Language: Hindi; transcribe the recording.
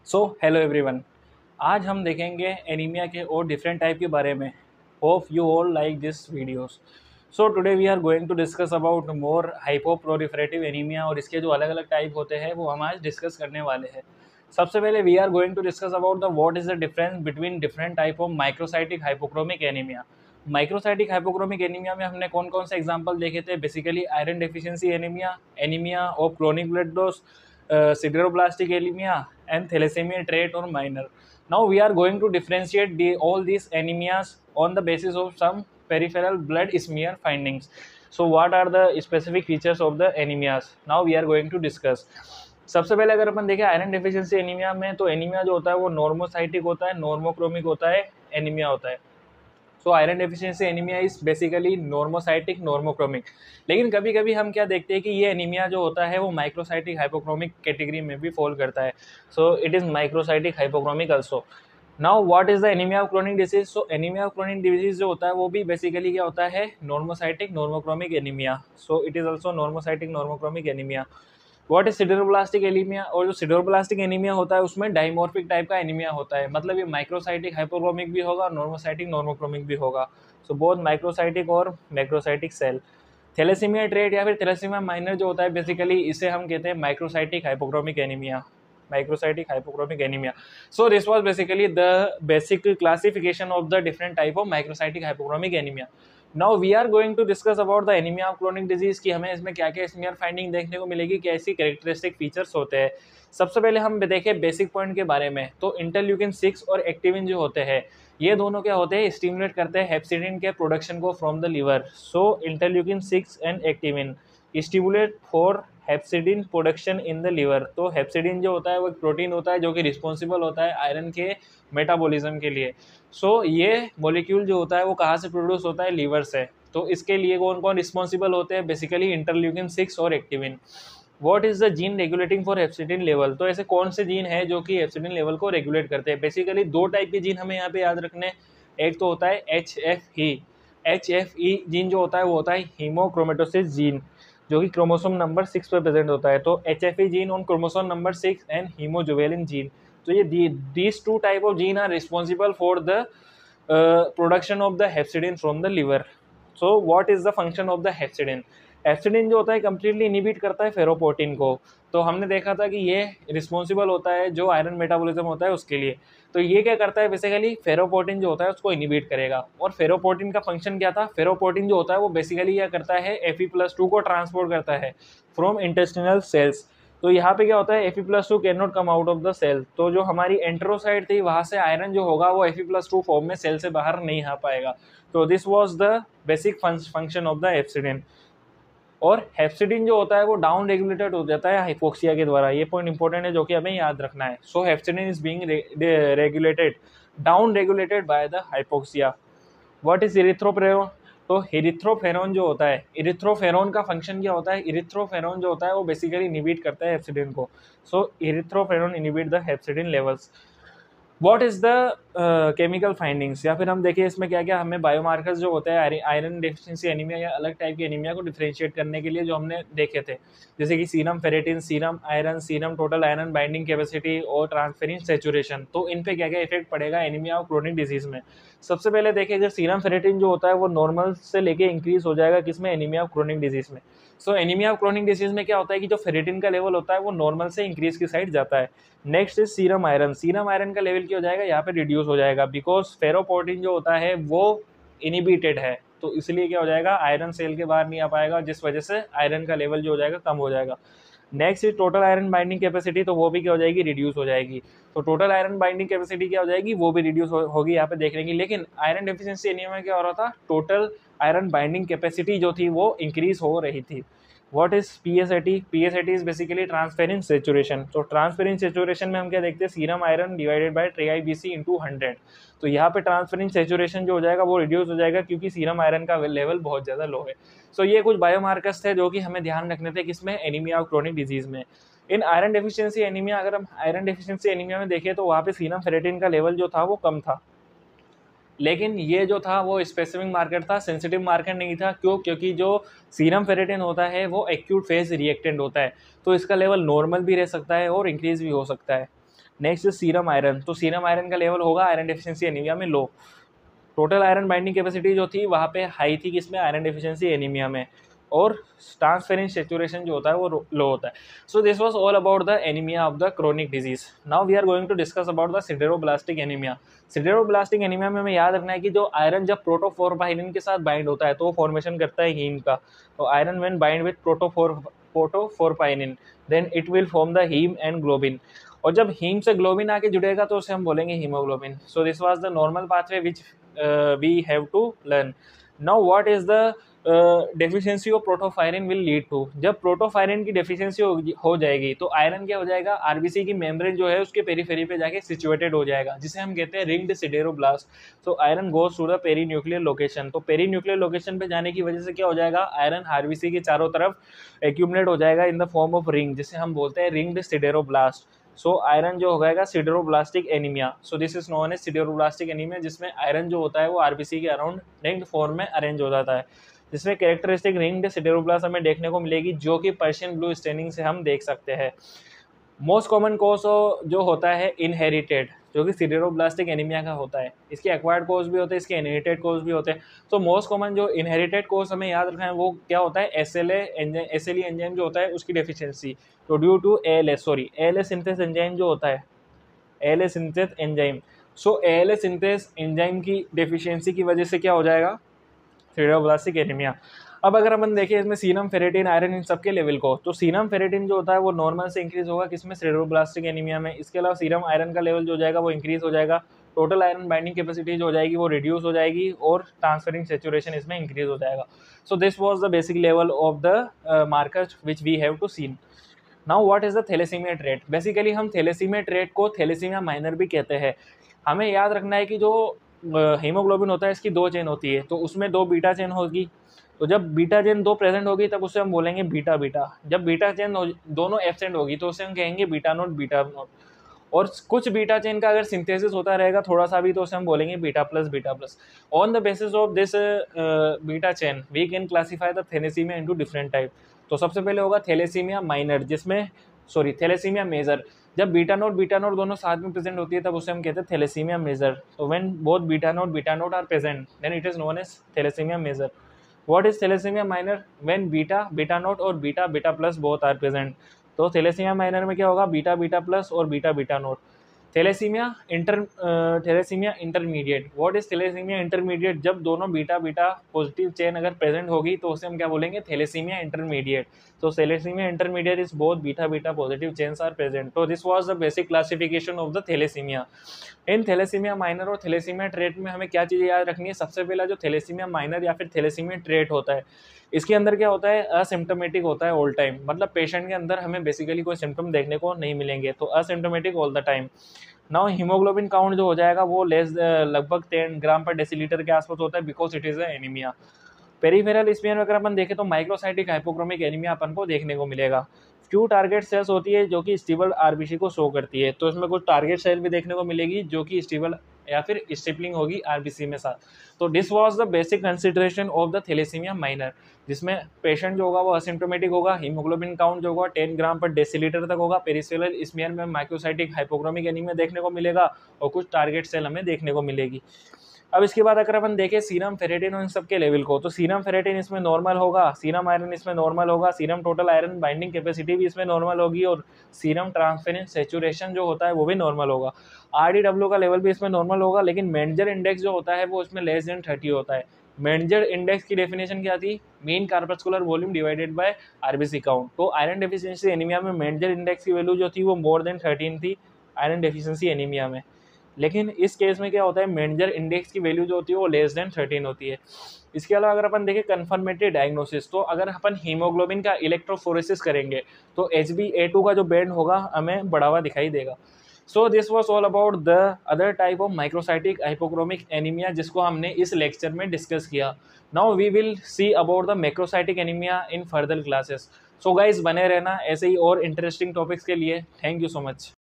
Hello everyone. आज हम देखेंगे एनीमिया के और डिफरेंट टाइप के बारे में। Hope you all like this videos. Today we are going to discuss about more hypoproliferative anaemia और इसके जो अलग अलग टाइप होते हैं वो हम आज डिस्कस करने वाले हैं। सबसे पहले we are going to discuss about the what is the difference between different type of microcytic hypochromic anaemia. Microcytic hypochromic anaemia में हमने कौन कौन से एग्जाम्पल देखे थे? Basically iron deficiency anaemia, anaemia of chronic blood loss, sideroblastic anemia and thalassemia trait or minor. Now we are going to differentiate all these anemias on the basis of some peripheral blood smear findings. So what are the specific features of the anemias? Now we are going to discuss. सबसे पहले अगर अपन देखें आयरन डेफिशिएंसी एनीमिया में, तो एनीमिया जो होता है वो नॉर्मोसाइटिक होता है, नॉर्मोक्रोमिक होता है, एनीमिया होता है। So iron deficiency anaemia is basically normocytic normochromic. लेकिन कभी कभी हम क्या देखते हैं कि ये एनीमिया जो होता है वो माइक्रोसाइटिक हाइपोक्रोमिक कैटेगरी में भी फॉल करता है। So it is microcytic hypochromic also. Now what is the anaemia of chronic disease? So anaemia of chronic disease जो होता है वो भी बेसिकली क्या होता है? Normocytic normochromic anaemia. So it is also normocytic normochromic anaemia. What is sideroblastic anaemia? और जो सिडरोब्लास्टिक एनीमिया होता है उसमें डाइमॉर्फिक टाइप का एनीमिया होता है, मतलब ये माइक्रोसाइटिक हाइपोक्रोमिक भी होगा और नॉर्मोसाइटिक नॉर्मोक्रोमिक भी होगा। सो बोथ माइक्रोसाइटिक और मैक्रोसाइटिक सेल। थैलेसीमिया ट्रेट या फिर थैलेसीमिया माइनर जो होता है बेसिकली इसे हम कहते हैं microcytic hypochromic anaemia. Microcytic hypochromic anaemia. So this was basically the basic classification of the different type of microcytic hypochromic anaemia. Now we are going to discuss about the anaemia of chronic disease की हमें इसमें क्या क्या स्मीयर फाइंडिंग देखने को मिलेगी, कैसी कैरेक्टरिस्टिक फीचर्स होते हैं। सबसे पहले हम देखें बेसिक पॉइंट के बारे में, तो इंटरल्यूकिन 6 और एक्टिविन जो होते हैं ये दोनों क्या होते हैं? स्टिमुलेट करते हैं हेप्सिडिन के प्रोडक्शन को from the liver. So interleukin 6 and activin stimulate for hepcidin production in the liver. तो हेप्सिडिन जो होता है वो एक प्रोटीन होता है जो कि रिस्पॉन्सिबल होता है आयरन के मेटाबॉलिज्म के लिए। सो ये मॉलिक्यूल जो होता है वो कहाँ से प्रोड्यूस होता है? लीवर से। तो इसके लिए कौन कौन रिस्पॉन्सिबल होते हैं? बेसिकली इंटरल्यूकिन 6 और activin. What is the gene regulating for hepcidin level? तो ऐसे कौन से जीन है जो कि हेप्सिडिन लेवल को रेगुलेट करते हैं? बेसिकली दो टाइप के जीन हमें यहाँ पे याद रखने। एक तो होता है HFE जीन जो होता है वो होता है हीमोक्रोमेटोसिस जीन, जो कि क्रोमोसोम नंबर 6 पर प्रेजेंट होता है। तो HFE gene on chromosome number 6 and hemojuvelin gene. तो ये these two type of gene are responsible for the production of the hepcidin from the liver. So what is the function of the hepcidin? Hepcidin जो होता है कंप्लीटली इनिबिट करता है फेरोपोर्टिन को। तो हमने देखा था कि ये रिस्पॉन्सिबल होता है जो आयरन मेटाबॉलिज्म होता है उसके लिए। तो ये क्या करता है? बेसिकली फेरोपोर्टिन जो होता है उसको इनिबिट करेगा। और फेरोपोर्टिन का फंक्शन क्या था? फेरोपोर्टिन जो होता है वो बेसिकली क्या करता है? Fe+2 को ट्रांसपोर्ट करता है फ्रॉम इंटेस्टिनल सेल्स। तो यहाँ पे क्या होता है? Fe+2 can not come out of the cell. तो जो हमारी एंटेरोसाइट थी वहां से आयरन जो होगा वो Fe+2 फॉर्म में सेल से बाहर नहीं आ पाएगा। तो this was the basic function of the hepcidin. और हेप्सिडिन जो होता है वो डाउन रेगुलेटेड हो जाता है हाइपोक्सिया के द्वारा। ये पॉइंट इंपॉर्टेंट है जो कि हमें याद रखना है। So hepcidin is being regulated, down regulated by the hypoxia. What is erythroferrone? तो इरिथ्रोफेरोन जो होता है, इरिथ्रोफेरोन का फंक्शन क्या होता है? इरिथ्रोफेरोन जो होता है वो बेसिकली इनिबिट करता है हेप्सिडिन को। So erythroferrone inhibit the hepcidin levels. What is the chemical findings, या फिर हम देखिए इसमें क्या क्या हमें बायोमार्कर्स जो होते हैं आयरन डेफिशिएंसी एनीमिया या अलग टाइप की एनीमिया को डिफरेंशिएट करने के लिए जो हमने देखे थे, जैसे कि serum ferritin, serum iron, serum total iron binding capacity और ट्रांसफेरिन सैचुरेशन। तो इन पे क्या क्या इफेक्ट पड़ेगा एनीमिया और क्रोनिक डिजीज में? सबसे पहले देखिए जो सीरम फेरेटिन जो होता है वो नॉर्मल से लेके इंक्रीज हो जाएगा किसमें? एनीमिया और क्रोनिक डिजीज में। सो एनीमिया और क्रोनिक डिजीज में क्या होता है कि जो फेरेटिन का लेवल होता है वो नॉर्मल से इंक्रीज की साइड जाता है। Next is serum iron. Serum iron का लेवल क्या हो जाएगा? यहाँ पे रिड्यूस हो जाएगा, बिकॉज फेरोपोर्टिन जो होता है वो इनिबिटेड है। तो इसलिए क्या हो जाएगा? आयरन सेल के बाहर नहीं आ पाएगा, जिस वजह से आयरन का लेवल जो हो जाएगा कम हो जाएगा। Next is total iron binding capacity, तो वो भी क्या हो जाएगी? रिड्यूस हो जाएगी। तो टोटल आयरन बाइंडिंग कैपेसिटी क्या हो जाएगी? वो भी रिड्यूस होगी यहाँ पे देख लेंगे। लेकिन आयरन डेफिशिएंसी एनीमिया में क्या हो रहा था? टोटल आयरन बाइंडिंग कैपेसिटी जो थी वो इंक्रीज हो रही थी। What is PSAT? PSAT is basically transference saturation. तो ट्रांसफेरेंस सेचुरेशन में हम क्या देखते हैं? Serum iron divided by TIBC into 100। तो यहाँ पे ट्रांसफेरेंस सेचुरेशन जो हो जाएगा वो रिड्यूस हो जाएगा क्योंकि सीरम आयरन का लेवल बहुत ज़्यादा लो है। सो ये कुछ बायोमार्कर्स थे जो कि हमें ध्यान रखने थे किसमें? एनीमिया और क्रोनिक डिजीज में। इन आयरन डेफिशिएंसी एनीमिया, अगर हम आयरन डेफिशिएंसी एनीमिया में देखें तो वहाँ पे सीरम फेरेटिन का लेवल जो था वो कम था। लेकिन ये जो था वो स्पेसिफिक मार्केट था, सेंसिटिव मार्केट नहीं था। क्यों? क्योंकि जो सीरम फेरेटिन होता है वो एक्यूट फेज रिएक्टेंट होता है, तो इसका लेवल नॉर्मल भी रह सकता है और इंक्रीज भी हो सकता है। नेक्स्ट सीरम आयरन, तो सीरम आयरन का लेवल होगा आयरन डेफिशिएंसी एनीमिया में लो। टोटल आयरन बाइंडिंग कैपेसिटी जो थी वहाँ पे हाई थी किसमें, आयरन डेफिशिएंसी एनीमिया में, और ट्रांसफेरेंस सेचुरेशन जो होता है वो लो होता है। So this was all about the anaemia of the chronic disease. Now we are going to discuss about the sideroblastic anaemia. Sideroblastic anaemia में हमें याद रखना है कि जो आयरन जब प्रोटोफोरफाइनिन के साथ बाइंड होता है तो वो फॉर्मेशन करता है हीम का। तो iron when bind with protoporphyrin then it will form the heme and globin, और जब हीम से ग्लोबिन आके जुड़ेगा तो उसे हम बोलेंगे haemoglobin. So this was the normal pathway which we have to learn. Now what is the deficiency of प्रोटोफायरिन will lead to? जब प्रोटोफायरिन की डेफिशिएंसी हो जाएगी तो आयरन क्या हो जाएगा, आरबीसी की मेम्ब्रेन जो है उसके पेरीफेरी पे जाके सिचुएटेड हो जाएगा, जिसे हम कहते हैं रिंग्ड सिडेरोब्लास्ट। तो iron goes to the perinuclear location. तो पेरीन्यूक्लियर लोकेशन पे जाने की वजह से क्या हो जाएगा, आयरन आरबीसी के चारों तरफ एक्यूमुलेट हो जाएगा in the form of ring, जिसे हम बोलते हैं रिंग्ड सिडेरोब्लास्ट। सो आयरन जो हो जाएगा sideroblastic anaemia. So this is known as sideroblastic anaemia, जिसमें आयरन जो होता है वो आरबीसी के अराउंड रिंग्ड फॉर्म में अरेंज हो जाता है, जिसमें कैरेक्टरिस्टिक रिंग्ड सिडेरोब्लास्ट हमें देखने को मिलेगी, जो कि पर्शियन ब्लू स्टेनिंग से हम देख सकते हैं। मोस्ट कॉमन कोज जो होता है इनहेरिटेड, जो कि सिडेरोब्लास्टिक एनीमिया का होता है। इसके एक्वायर्ड कोज भी होते हैं, इसके इनहेरिटेड कोज भी होते हैं। तो मोस्ट कॉमन जो इनहेरिटेड कोज हमें याद रखना है वो क्या होता है, एसएलई एंजाइम जो होता है उसकी डेफिशिएंसी। तो due to ALS synthase enzyme जो होता है, ALS synthase enzyme, so ALS synthase enzyme की डेफिशिएंसी की वजह से क्या हो जाएगा, सिडेरोब्लास्टिक एनीमिया। अब अगर अपन देखें इसमें सीरम फेरेटिन आयरन इन सबके लेवल को, तो सीरम फेरेटिन जो होता है वो नॉर्मल से इंक्रीज होगा किसमें, सिडेरोब्लास्टिक एनीमिया में। इसके अलावा सीरम आयरन का लेवल जो हो जाएगा वो इंक्रीज हो जाएगा, टोटल आयरन बाइंडिंग कैपेसिटी जो हो जाएगी वो रिड्यूस हो जाएगी, और ट्रांसफरिंग सेचुरेशन इसमें इंक्रीज हो जाएगा। So this was the basic level of the markers which we have to seen. Now what is the thalassaemia trait. Basically हम थैलेसीमिया ट्रेट को थैलेसीमिया माइनर भी कहते हैं। हमें याद रखना है कि जो हीमोग्लोबिन होता है इसकी दो चेन होती है, तो उसमें दो बीटा चेन होगी। तो जब बीटा चेन दो प्रेजेंट होगी तब उसे हम बोलेंगे बीटा बीटा। जब बीटा चेन दोनों एब्सेंट होगी तो उसे हम कहेंगे बीटा नोट बीटा नोट। और कुछ बीटा चेन का अगर सिंथेसिस होता रहेगा थोड़ा सा भी तो उसे हम बोलेंगे beta plus beta plus. On the basis of this beta chain we can classify the thalassaemia into different type. तो सबसे पहले होगा थैलेसीमिया माइनर, जिसमें थैलेसीमिया मेजर। जब बीटा नोट दोनों साथ में प्रेजेंट होती है तब उसे हम कहते हैं थैलेसीमिया मेजर। तो when both beta naught are present then it is known as thalassemia major. What is thalassemia minor? When beta naught और beta plus both are present. तो थैलेसीमिया माइनर में क्या होगा, बीटा प्लस और beta naught. Thalassemia intermediate. What is thalassemia intermediate? जब दोनों बीटा पॉजिटिव चेन अगर प्रेजेंट होगी तो उसे हम क्या बोलेंगे, थैलेसीमिया इंटरमीडिएट। तो thalassemia intermediate is both beta positive chains are present. तो this was the basic classification of the thalassemia. इन थैलेसीमिया माइनर और थैलेसीमिया ट्रेट में हमें क्या चीज़ें याद रखनी है। सबसे पहला जो थैलेसीमिया माइनर या फिर थैलेसीमिया ट्रेट होता है, इसके अंदर क्या होता है, असिम्टोमेटिक होता है ऑल टाइम। मतलब पेशेंट के अंदर हमें बेसिकली कोई सिम्टम देखने को नहीं मिलेंगे, तो asymptomatic all the time. Now haemoglobin count जो हो जाएगा वो लगभग 10 ग्राम पर डेसीलीटर के आसपास होता है, because it is anaemia. Peripheral smear में अगर अपन देखें तो माइक्रोसाइटिक हाइपोक्रोमिक एनीमिया अपन को देखने को मिलेगा। फ्यू टारगेट सेल्स होती है जो कि स्टेबल आरबीसी को शो करती है, तो इसमें कुछ टारगेट सेल भी देखने को मिलेगी जो कि स्टेबल या फिर स्टिपलिंग होगी आरबीसी में साथ। तो this was the basic consideration of the thalassaemia minor, जिसमें पेशेंट जो होगा वो असिम्प्टोमेटिक होगा, हीमोग्लोबिन काउंट जो होगा 10 ग्राम पर डेसीलीटर तक होगा, पेरिफेरल स्मीयर में माइक्रोसाइटिक हाइपोक्रोमिक एनीमिया देखने को मिलेगा और कुछ टारगेट सेल हमें देखने को मिलेगी। अब इसके बाद अगर अपन देखें सीरम फेरेटिन और इन सब के लेवल को, तो सीरम फेरेटिन इसमें नॉर्मल होगा, सीरम आयरन इसमें नॉर्मल होगा, serum total iron binding capacity भी इसमें नॉर्मल होगी, और सीरम ट्रांसफेरेंस सेचुरेशन जो होता है वो भी नॉर्मल होगा। आरडीडब्ल्यू का लेवल भी इसमें नॉर्मल होगा, लेकिन मेंजर इंडेक्स जो होता है वो इसमें लेस देन 30 होता है। मेंजर इंडेक्स की डेफिनेशन क्या थी, mean corpuscular volume divided by RBC count. तो आयरन डेफिशिएंसी एनीमिया में मेंजर इंडेक्स की वैल्यू जो थी वो मोर देन 13 थी आयरन डेफिशिएंसी एनीमिया में। लेकिन इस केस में क्या होता है, मेंजर इंडेक्स की वैल्यू जो होती है वो लेस देन 13 होती है। इसके अलावा अगर अपन देखें कंफर्मेटरी डायग्नोसिस, तो अगर अपन हीमोग्लोबिन का इलेक्ट्रोफोरेसिस करेंगे तो HbA2 का जो बैंड होगा हमें बढ़ावा दिखाई देगा। So this was all about the other type of microcytic hypochromic anaemia, जिसको हमने इस लेक्चर में डिस्कस किया। Now we will see about the macrocytic anaemia in further classes. So guys बने रहना ऐसे ही और इंटरेस्टिंग टॉपिक्स के लिए। Thank you so much.